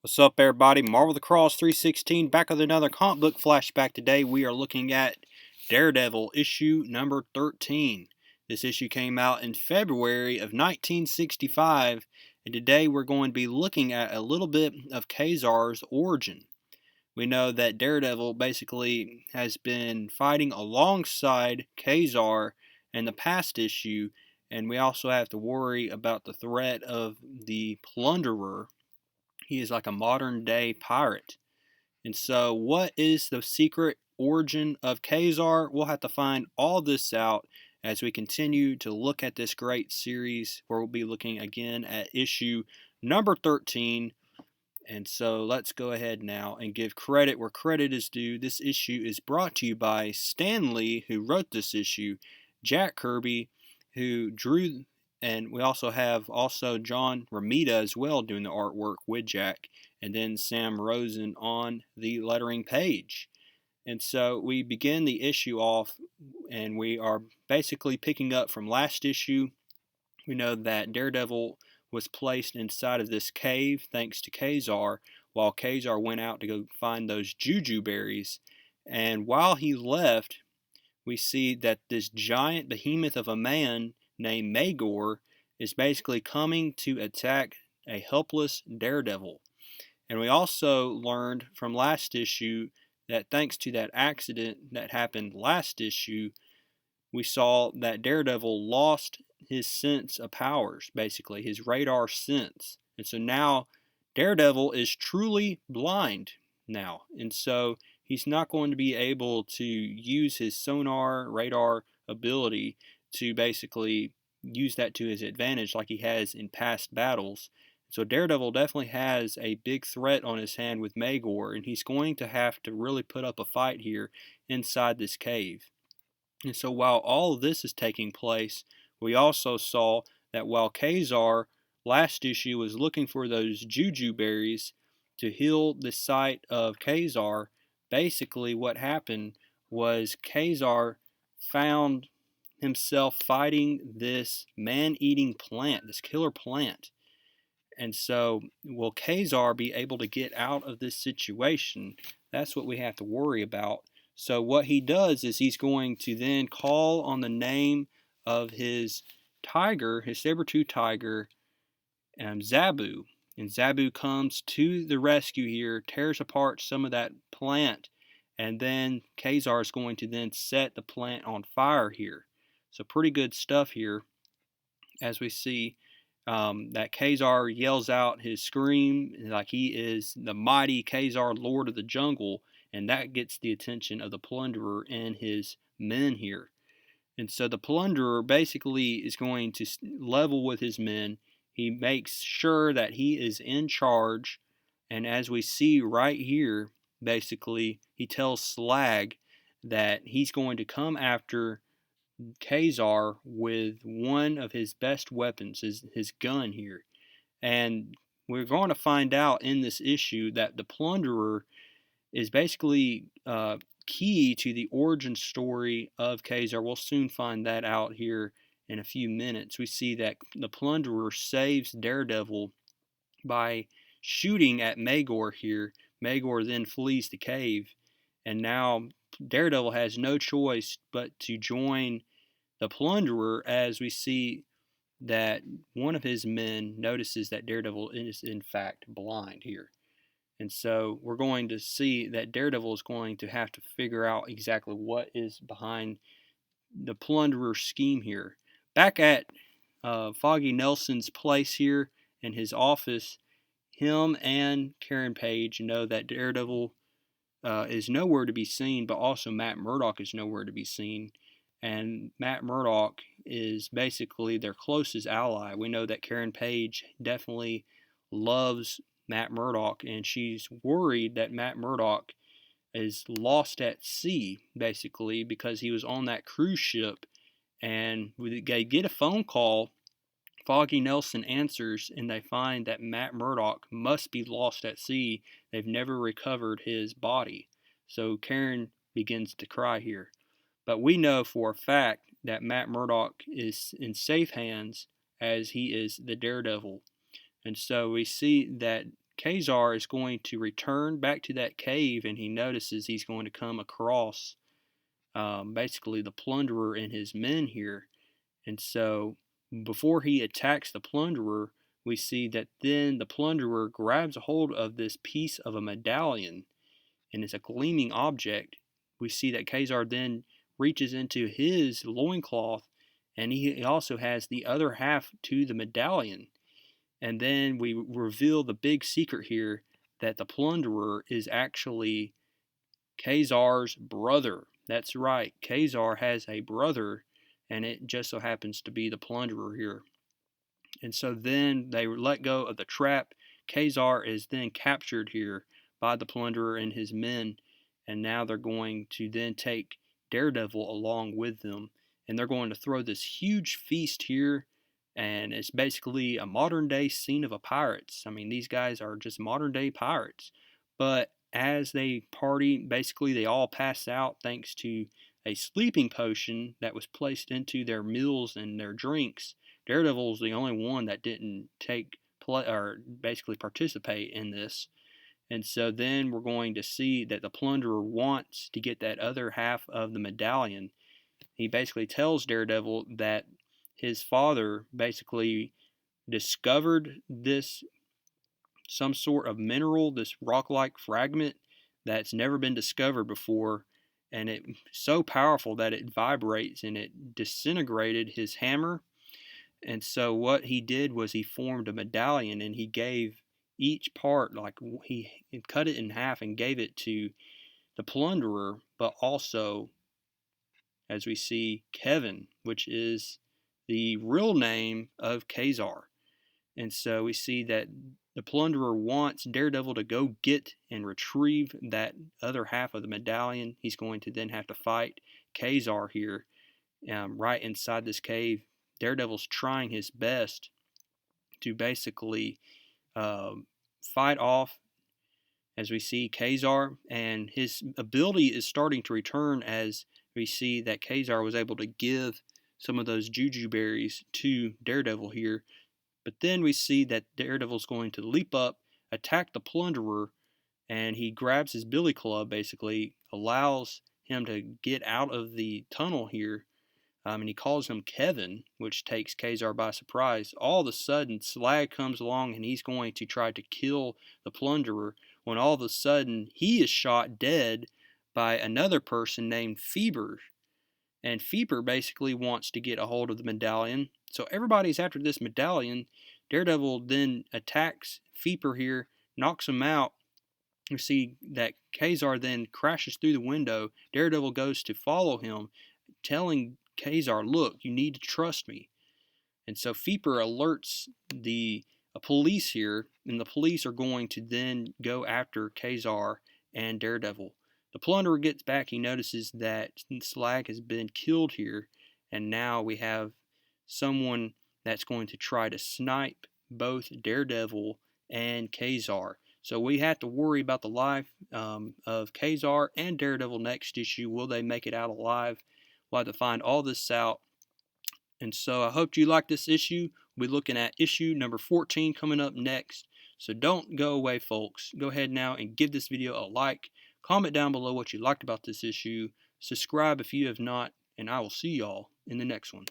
What's up, everybody? Marvel the Cross 316 back with another comic book flashback. Today we are looking at Daredevil issue number 13. This issue came out in February of 1965, and today we're going to be looking at a little bit of Kazar's origin. We know that Daredevil basically has been fighting alongside Kazar in the past issue, and we also have to worry about the threat of the Plunderer. He is like a modern day pirate. And so, what is the secret origin of Kazar? We'll have to find all this out as we continue to look at this great series where we'll be looking again at issue number 13. And so, let's go ahead now and give credit where credit is due. This issue is brought to you by Stan Lee, who wrote this issue, Jack Kirby, who drew, and we also have John Romita as well doing the artwork with Jack, and then Sam Rosen on the lettering page. And so we begin the issue off, and we are basically picking up from last issue. We know that Daredevil was placed inside of this cave thanks to Kazar, while Kazar went out to go find those juju berries. And while he left, we see that this giant behemoth of a man named Magor is basically coming to attack a helpless Daredevil. And we also learned from last issue that thanks to that accident that happened last issue, we saw that Daredevil lost his sense of powers, basically, his radar sense. And so now Daredevil is truly blind now. And so he's not going to be able to use his sonar radar ability to basically use that to his advantage like he has in past battles. So Daredevil definitely has a big threat on his hand with Magor, and he's going to have to really put up a fight here inside this cave. And so while all of this is taking place, we also saw that while Kazar last issue was looking for those juju berries to heal the sight of Kazar, basically what happened was Kazar found himself fighting this man-eating plant, this killer plant. And so, will Kazar be able to get out of this situation? That's what we have to worry about. So, what he does is he's going to then call on the name of his tiger, his saber-tooth tiger, Zabu. And Zabu comes to the rescue here, tears apart some of that plant, and then Kazar is going to then set the plant on fire here. So, pretty good stuff here as we see that Kazar yells out his scream like he is the mighty Kazar, Lord of the Jungle, and that gets the attention of the Plunderer and his men here. And so the Plunderer basically is going to level with his men. He makes sure that he is in charge, and as we see right here, basically, he tells Slag that he's going to come after Kazar with one of his best weapons, his gun here. And we're going to find out in this issue that the Plunderer is basically key to the origin story of Kazar. We'll soon find that out here in a few minutes. We see that the Plunderer saves Daredevil by shooting at Magor here. Magor then flees the cave, and now Daredevil has no choice but to join the Plunderer as we see that one of his men notices that Daredevil is in fact blind here. And so we're going to see that Daredevil is going to have to figure out exactly what is behind the Plunderer's scheme here. Back at Foggy Nelson's place here in his office, him and Karen Page know that Daredevil is nowhere to be seen, but also Matt Murdock is nowhere to be seen. And Matt Murdock is basically their closest ally. We know that Karen Page definitely loves Matt Murdock, and she's worried that Matt Murdock is lost at sea, basically, because he was on that cruise ship. And they get a phone call. Foggy Nelson answers, and they find that Matt Murdock must be lost at sea. They've never recovered his body. So Karen begins to cry here. But we know for a fact that Matt Murdock is in safe hands as he is the Daredevil. And so we see that Kazar is going to return back to that cave, and he notices he's going to come across basically the plunderer and his men here. And so before he attacks the plunderer, we see that then the plunderer grabs a hold of this piece of a medallion, and it's a gleaming object. We see that Kazar then reaches into his loincloth, and he also has the other half to the medallion. And then we reveal the big secret here, that the plunderer is actually Kazar's brother. That's right, Kazar has a brother, and it just so happens to be the plunderer here. And so then they let go of the trap. Kazar is then captured here by the plunderer and his men, and now they're going to then take Daredevil along with them, and they're going to throw this huge feast here, and it's basically a modern day scene of a pirates. I mean, these guys are just modern day pirates. But as they party, basically they all pass out thanks to a sleeping potion that was placed into their meals and their drinks. Daredevil's the only one that didn't take play or basically participate in this. And so then we're going to see that the plunderer wants to get that other half of the medallion. He basically tells Daredevil that his father basically discovered this some sort of mineral, this rock-like fragment that's never been discovered before, and it's so powerful that it vibrates, and it disintegrated his hammer. And so what he did was he formed a medallion, and he gave each part, like he cut it in half and gave it to the plunderer, but also, as we see, Kevin, which is the real name of Kazar. And so we see that the plunderer wants Daredevil to go get and retrieve that other half of the medallion. He's going to then have to fight Kazar here, right inside this cave. Daredevil's trying his best to basically fight off, as we see, Kazar, and his ability is starting to return as we see that Kazar was able to give some of those juju berries to Daredevil here. But then we see that Daredevil's going to leap up, attack the plunderer, and he grabs his billy club, basically allows him to get out of the tunnel here, and he calls him Kevin, which takes Kazar by surprise. All of a sudden, Slag comes along, and he's going to try to kill the plunderer, when all of a sudden he is shot dead by another person named Fever. And Fever basically wants to get a hold of the medallion. So everybody's after this medallion. Daredevil then attacks Fever here, knocks him out. You see that Kazar then crashes through the window. Daredevil goes to follow him, telling Kazar, look, you need to trust me. And so Fever alerts the police here, and the police are going to then go after Kazar and Daredevil. The plunderer gets back. He notices that Slag has been killed here, and now we have someone that's going to try to snipe both Daredevil and Kazar. So we have to worry about the life of Kazar and Daredevil next issue. Will they make it out alive? We'll have to find all this out. And so I hope you like this issue. We'll be looking at issue number 14 coming up next. So don't go away, folks. Go ahead now and give this video a like. Comment down below what you liked about this issue. Subscribe if you have not. And I will see y'all in the next one.